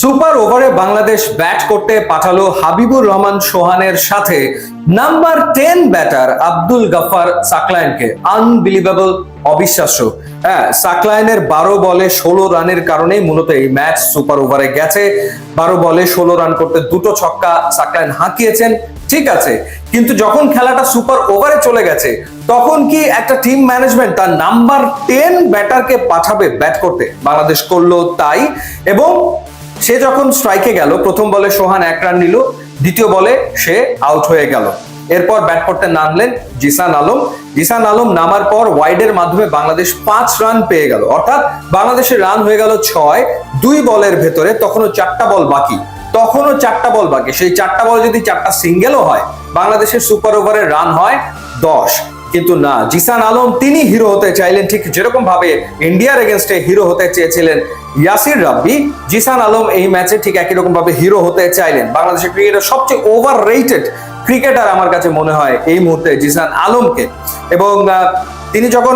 Super ওভারে Bangladesh bat করতে পাঠালো হাবিবুর রহমান সোহানের সাথে নাম্বার 10 ব্যাটার আব্দুল গাফফার সাকলায়েনকে। আনবিলিভেবল, অবিশ্বাস্য। হ্যাঁ, সাকলায়েনের 12 বলে 16 রানের কারণেই মূলত এই ম্যাচ সুপার ওভারে গেছে। 12 বলে 16 রান করতে দুটো ছক্কা সাকলায়েন হাঁকিয়েছেন, ঠিক আছে, কিন্তু যখন খেলাটা সুপার ওভারে চলে গেছে তখন কি একটা টিম ম্যানেজমেন্ট তার নাম্বার 10 ব্যাটারকে পাঠাবে ব্যাট করতে? বাংলাদেশ করলো তাই, এবং সে যখন স্ট্রাইকে গেল, প্রথম বলে সোহান 1 রান নিল, দ্বিতীয় বলে সে আউট হয়ে গেল। এরপর ব্যাট করতে নামলেন জিসান আলম নামার পর ওয়াইডের মাধ্যমে বাংলাদেশ 5 রান পেয়ে গেল, অর্থাৎ বাংলাদেশের রান হয়ে গেল 6 2 বলের ভেতরে। তখনও 4টা বল বাকি, সেই 4টা বল যদি 4টা সিঙ্গেলও হয়, বাংলাদেশের সুপার ওভারের রান হয় 10। কিন্তু না, জিসান আলম তিনি হিরো হতে চাইলেন, ঠিক যেরকম ভাবে ইন্ডিয়ার এগেনস্টে হিরো হতে চেয়েছিলেন ইয়াসির রাব্বি। জিসান আলম এই ম্যাচে ঠিক একই রকম ভাবে হিরো হতে চাইলেন। বাংলাদেশের ক্রিকেটের সবচেয়ে ওভার রেটেড ক্রিকেটার আমার কাছে মনে হয় এই মুহূর্তে জিসান আলমকে। এবং তিনি যখন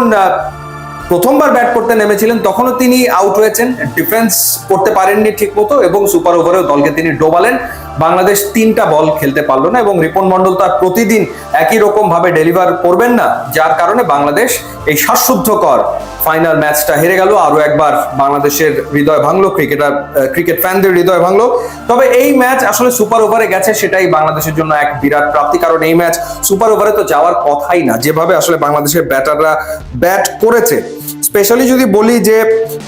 প্রথমবার ব্যাট করতে নেমেছিলেন তখনও তিনি আউট হয়েছেন, ডিফেন্স করতে পারেননি ঠিক মতো, এবং সুপার ওভারেও দলকে তিনি ডোবালেন। বাংলাদেশ 3টা বল খেলতে পারলো না, এবং রিপন মন্ডল তার প্রতিদিন একই রকম ভাবে ডেলিভার করবেন না, যার কারণে বাংলাদেশ এই শ্বাসরুদ্ধকর ফাইনাল ম্যাচটা হেরে গেল। আরো একবার বাংলাদেশের হৃদয় ভাঙলো, ক্রিকেট ফ্যানদের হৃদয় ভাঙলো। তবে এই ম্যাচ আসলে সুপার ওভারে গেছে, সেটাই বাংলাদেশের জন্য এক বিরাট প্রাপ্তি, কারণ এই ম্যাচ সুপার ওভারে তো যাওয়ার কথাই না, যেভাবে আসলে বাংলাদেশের ব্যাটাররা ব্যাট করেছে। স্পেশালি যদি বলি যে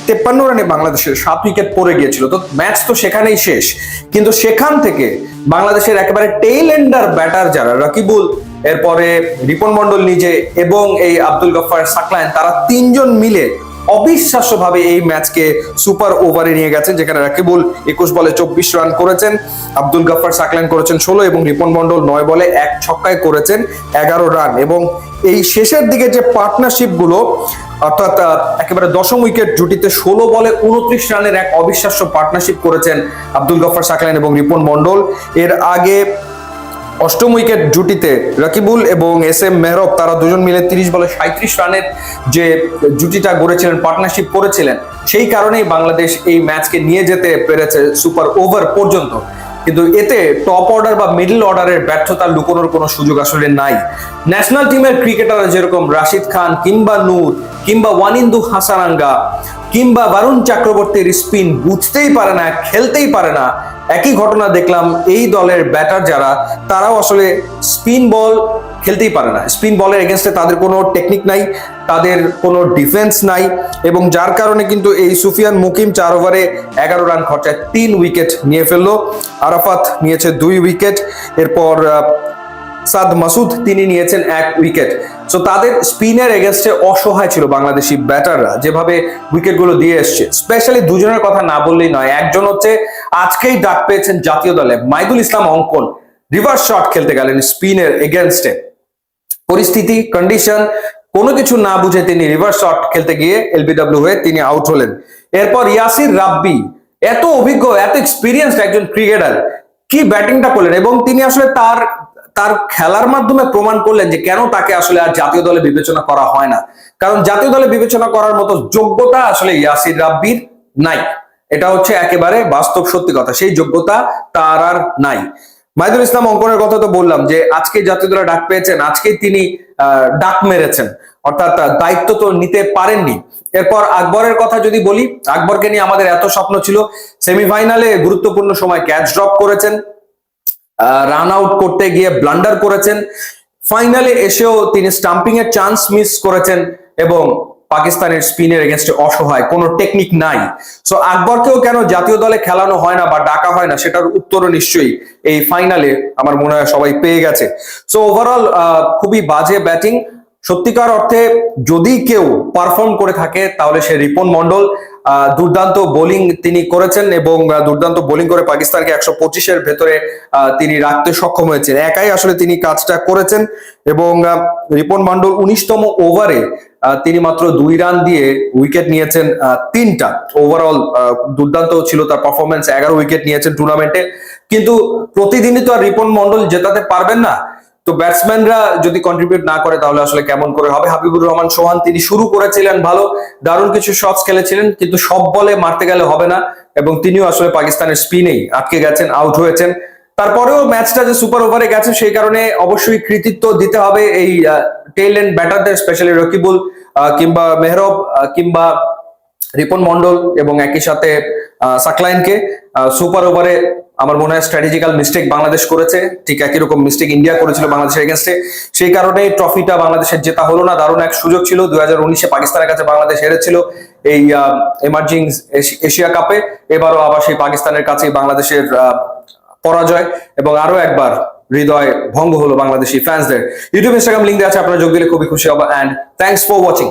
53 রানে বাংলাদেশের 7 উইকেট পড়ে গিয়েছিল, তো ম্যাচ তো সেখানেই শেষ। কিন্তু সেখান থেকে বাংলাদেশের একেবারে টেইল এন্ডার ব্যাটার যারা, রাকিবুল, এরপরে রিপন মন্ডল নিজে, এবং এই আব্দুল গাফফার সাকলায়েন, তারা 3জন মিলে অবিশ্বাস্যভাবে এই ম্যাচকে সুপার ওভারে নিয়ে গেছেন, যেখানে রাকিবুল 21 বলে 24 রান করেছেন, আব্দুল গাফফার সাকলায়েন করেছেন 16, এবং রিপন মন্ডল 9 বলে 1 ছক্কায় করেছেন 11 রান। এবং এই শেষের দিকে যে পার্টনারশিপ গুলো, অর্থাৎ একেবারে 10ম উইকেট জুটিতে 16 বলে 29 রানের এক অবিশ্বাস্য পার্টনারশিপ করেছেন আব্দুল গাফফার সাকলায়েন এবং রিপন মন্ডল। এর আগে 8ম উইকেট জুটিতে রাকিবুল এবং SM মেহরব, তারা দুজন মিলে 30 বলে 37 রানের যে জুটিটা গড়েছিলেন, পার্টনারশিপ করেছিলেন, সেই কারণেই বাংলাদেশ এই ম্যাচকে নিয়ে যেতে পেরেছে সুপার ওভার পর্যন্ত। কিন্তু এতে টপ অর্ডার বা মিডল অর্ডারের ব্যর্থতা লুকোনোর কোনো সুযোগ আসলে নাই। ন্যাশনাল টিমের ক্রিকেটাররা যেরকম রাশিদ খান কিংবা নূর কিংবা ওয়ানিন্দু হাসানাঙ্গা কিংবা বারুণ চক্রবর্তীর স্পিন বুঝতেই পারে না, খেলতেই পারে না, একই ঘটনা দেখলাম এই দলের ব্যাটার যারা, তারাও আসলে স্পিন বল খেলতেই পারে না। স্পিন বলের এগেনস্টে তাদের কোনো টেকনিক নাই, তাদের কোনো ডিফেন্স নাই, এবং যার কারণে কিন্তু এই সুফিয়ান মুকিম 4 ওভারে 11 রান খরচায় 3 উইকেট নিয়ে ফেললো। আরাফাত নিয়েছে 2 উইকেট, এরপর সাদ মাসুদ তিনি নিয়েছেন 1 উইকেট। সো তাদের স্পিনের এগেনস্টে অসহায় ছিল বাংলাদেশি ব্যাটাররা, যেভাবে উইকেটগুলো দিয়ে এসছে। স্পেশালি দুজনের কথা না বললেই নয়, একজন হচ্ছে আজকেই ডাক পেয়েছেন জাতীয় দলে, মাইদুল ইসলাম অঙ্কন। রিভার্স শট খেলতে গেলেন স্পিনের এগেনস্টে, পরিস্থিতি, কন্ডিশন কোনো কিছু না বুঝে তিনি রিভার্স শট খেলতে গিয়ে LBW হয়ে তিনি আউট হলেন। এরপর ইয়াসির রাব্বি, এত অভিজ্ঞ, এত এক্সপিরিয়েন্সড একজন ক্রিকেটার, কি ব্যাটিংটা করলেন, এবং তিনি আসলে তার খেলার মাধ্যমে প্রমাণ করলেন যে কেন তাকে আসলে আর জাতীয় দলে বিবেচনা করা হয় না। কারণ জাতীয় দলে বিবেচনা করার মতো যোগ্যতা আসলে ইয়াসির রাব্বির নাই, এটা হচ্ছে একেবারে বাস্তব সত্যি কথা, সেই যোগ্যতা তার আর নাই। মাইদুল ইসলাম অঙ্কনের কথা তো বললাম যে আজকে জাতীয় দলে ডাক পেয়েছেন, আজকেই তিনি ডাক মেরেছেন, অর্থাৎ দায়িত্ব তো নিতে পারেননি। এরপর আকবরের কথা যদি বলি, আকবরকে নিয়ে আমাদের এত স্বপ্ন ছিল, সেমিফাইনালে গুরুত্বপূর্ণ সময় ক্যাচ ড্রপ করেছেন, রান আউট করতে গিয়ে ব্লান্ডার করেছেন, ফাইনালে এসেও তিনি স্টাম্পিং এর চান্স মিস করেছেন, এবং পাকিস্তানের স্পিনের এগেনস্টে অসহায়, কোনো টেকনিক নাই। সো আকবরকেও কেন জাতীয় দলে খেলানো হয় না বা ডাকা হয় না, সেটার উত্তরও নিশ্চয়ই এই ফাইনালে আমার মনে হয় সবাই পেয়ে গেছে। সো ওভারঅল খুবই বাজে ব্যাটিং। সত্যিকার অর্থে যদি কেউ পারফর্ম করে থাকে তাহলে সে রিপন মন্ডল। দুর্দান্ত বোলিং তিনি করেছেন, এবং দুর্দান্ত বোলিং করে পাকিস্তানকে 125-এর ভেতরে তিনি রাখতে সক্ষম হয়েছেন, একাই আসলে তিনি কাজটা করেছেন। এবং রিপন মন্ডল 19তম ওভারে তিনি মাত্র 2 রান দিয়ে উইকেট নিয়েছেন 3টা। ওভারঅল দুর্দান্ত ছিল তার পারফরমেন্স, 11 উইকেট নিয়েছেন টুর্নামেন্টে। কিন্তু প্রতিদিনই তো আর রিপন মন্ডল জেতাতে পারবেন না, তো ব্যাটসম্যানরা যদি কন্ট্রিবিউট না করে তাহলে আসলে কেমন করে হবে। হাবিবুর রহমান সোহান তিনি শুরু করেছিলেন ভালো, দারুণ কিছু শটস খেলেছিলেন, কিন্তু সব বলে মারতে গেলে হবে না, এবং তিনিও আসলে পাকিস্তানের স্পিনেই আটকে গেছেন, আউট হয়েছেন। তারপরেও ম্যাচটা যে সুপার ওভারে গেছে সেই কারণে অবশ্যই কৃতিত্ব দিতে হবে এই টেল এন্ড ব্যাটারদের, স্পেশালি রকিবুল কিংবা মেহরব কিংবা রিপন মন্ডল এবং একই সাথে সাকলাইনকে। সুপার ওভারে আমার মনে হয় স্ট্র্যাটেজিক্যাল মিস্টেক বাংলাদেশ করেছে, ঠিক একই রকম মিস্টেক ইন্ডিয়া করেছিল বাংলাদেশের এগেনস্টে। সেই কারণে ট্রফিটা বাংলাদেশের জেতা হলো না। দারুণ এক সুযোগ ছিল, 2019-এ পাকিস্তানের কাছে বাংলাদেশ হেরেছিল এই এমার্জিং এশিয়া কাপে। এবারও আবার সেই পাকিস্তানের কাছেই বাংলাদেশের পরাজয়, এবং আরো একবার হৃদয় ভঙ্গ হলো বাংলাদেশি ফ্যান্সদের। ইউটিউব ইনস্টাগ্রাম লিঙ্ক দেওয়া আছে, আপনারা যোগ দিলে খুবই খুশি হবো। And thanks for watching.